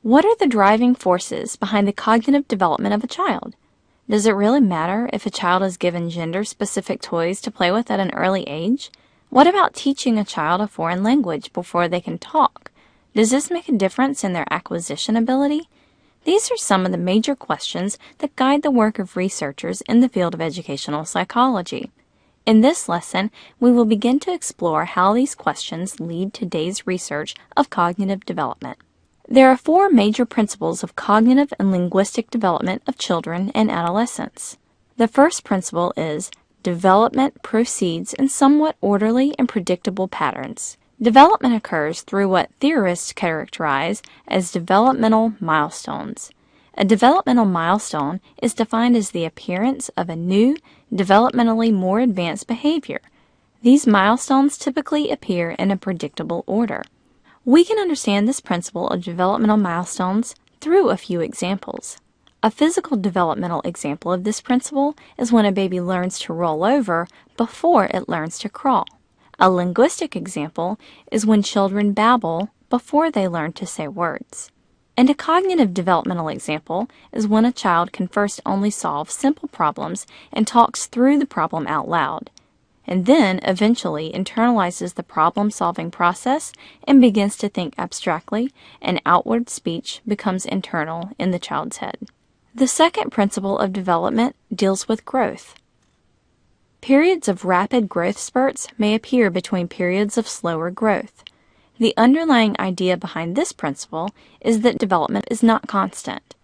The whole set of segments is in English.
What are the driving forces behind the cognitive development of a child? Does it really matter if a child is given gender-specific toys to play with at an early age? What about teaching a child a foreign language before they can talk? Does this make a difference in their acquisition ability? These are some of the major questions that guide the work of researchers in the field of educational psychology. In this lesson, we will begin to explore how these questions lead to today's research of cognitive development. There are four major principles of cognitive and linguistic development of children and adolescents. The first principle is development proceeds in somewhat orderly and predictable patterns. Development occurs through what theorists characterize as developmental milestones. A developmental milestone is defined as the appearance of a new, developmentally more advanced behavior. These milestones typically appear in a predictable order. We can understand this principle of developmental milestones through a few examples. A physical developmental example of this principle is when a baby learns to roll over before it learns to crawl. A linguistic example is when children babble before they learn to say words. And a cognitive developmental example is when a child can first only solve simple problems and talks through the problem out loud, and then eventually internalizes the problem-solving process and begins to think abstractly, and outward speech becomes internal in the child's head. The second principle of development deals with growth. Periods of rapid growth spurts may appear between periods of slower growth. The underlying idea behind this principle is that development is not constant.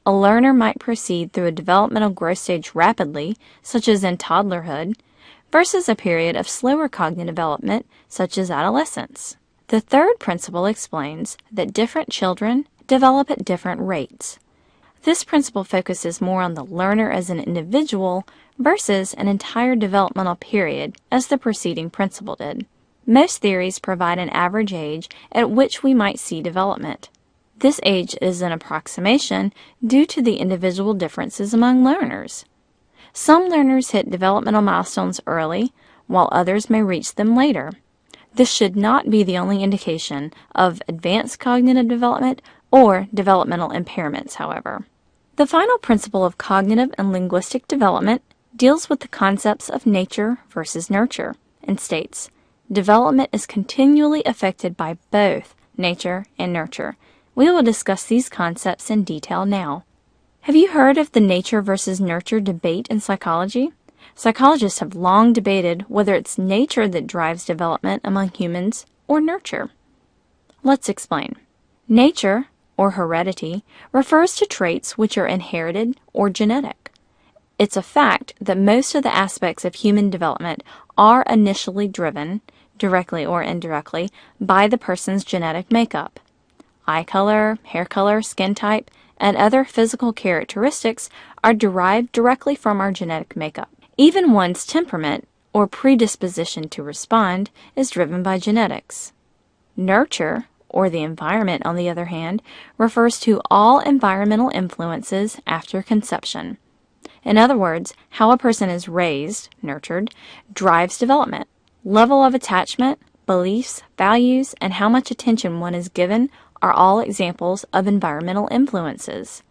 A learner might proceed through a developmental growth stage rapidly, such as in toddlerhood, versus a period of slower cognitive development, such as adolescence. The third principle explains that different children develop at different rates. This principle focuses more on the learner as an individual versus an entire developmental period, as the preceding principle did. Most theories provide an average age at which we might see development. This age is an approximation due to the individual differences among learners. Some learners hit developmental milestones early, while others may reach them later. This should not be the only indication of advanced cognitive development or developmental impairments, however. The final principle of cognitive and linguistic development deals with the concepts of nature versus nurture and states, development is continually affected by both nature and nurture. We will discuss these concepts in detail now. Have you heard of the nature versus nurture debate in psychology? Psychologists have long debated whether it's nature that drives development among humans or nurture. Let's explain. Nature, or heredity, refers to traits which are inherited or genetic. It's a fact that most of the aspects of human development are initially driven, directly or indirectly, by the person's genetic makeup. Eye color, hair color, skin type, and other physical characteristics are derived directly from our genetic makeup. Even one's temperament, or predisposition to respond, is driven by genetics. Nurture, or the environment, on the other hand, refers to all environmental influences after conception. In other words, how a person is raised, nurtured, drives development. Level of attachment, beliefs, values, and how much attention one is given are all examples of environmental influences.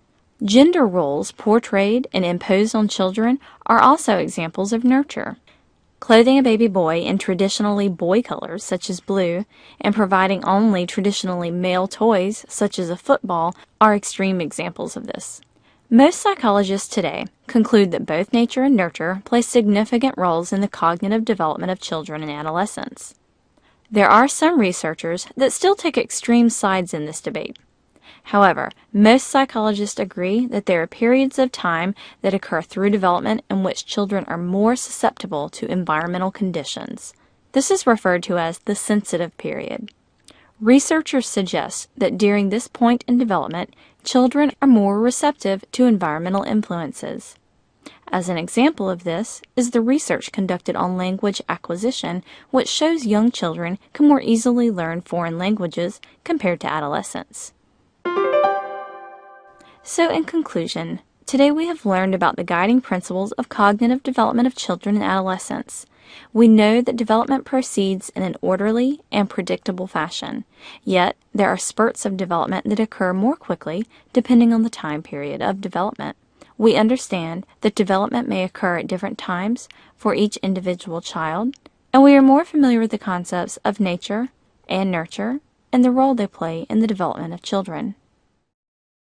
Gender roles portrayed and imposed on children are also examples of nurture. Clothing a baby boy in traditionally boy colors, such as blue, and providing only traditionally male toys, such as a football, are extreme examples of this. Most psychologists today conclude that both nature and nurture play significant roles in the cognitive development of children and adolescents. There are some researchers that still take extreme sides in this debate. However, most psychologists agree that there are periods of time that occur through development in which children are more susceptible to environmental conditions. This is referred to as the sensitive period. Researchers suggest that during this point in development, children are more receptive to environmental influences. As an example of this is the research conducted on language acquisition, which shows young children can more easily learn foreign languages compared to adolescents. So in conclusion, Today we have learned about the guiding principles of cognitive development of children and adolescents. We know that development proceeds in an orderly and predictable fashion, yet there are spurts of development that occur more quickly depending on the time period of development. We understand that development may occur at different times for each individual child, and we are more familiar with the concepts of nature and nurture and the role they play in the development of children.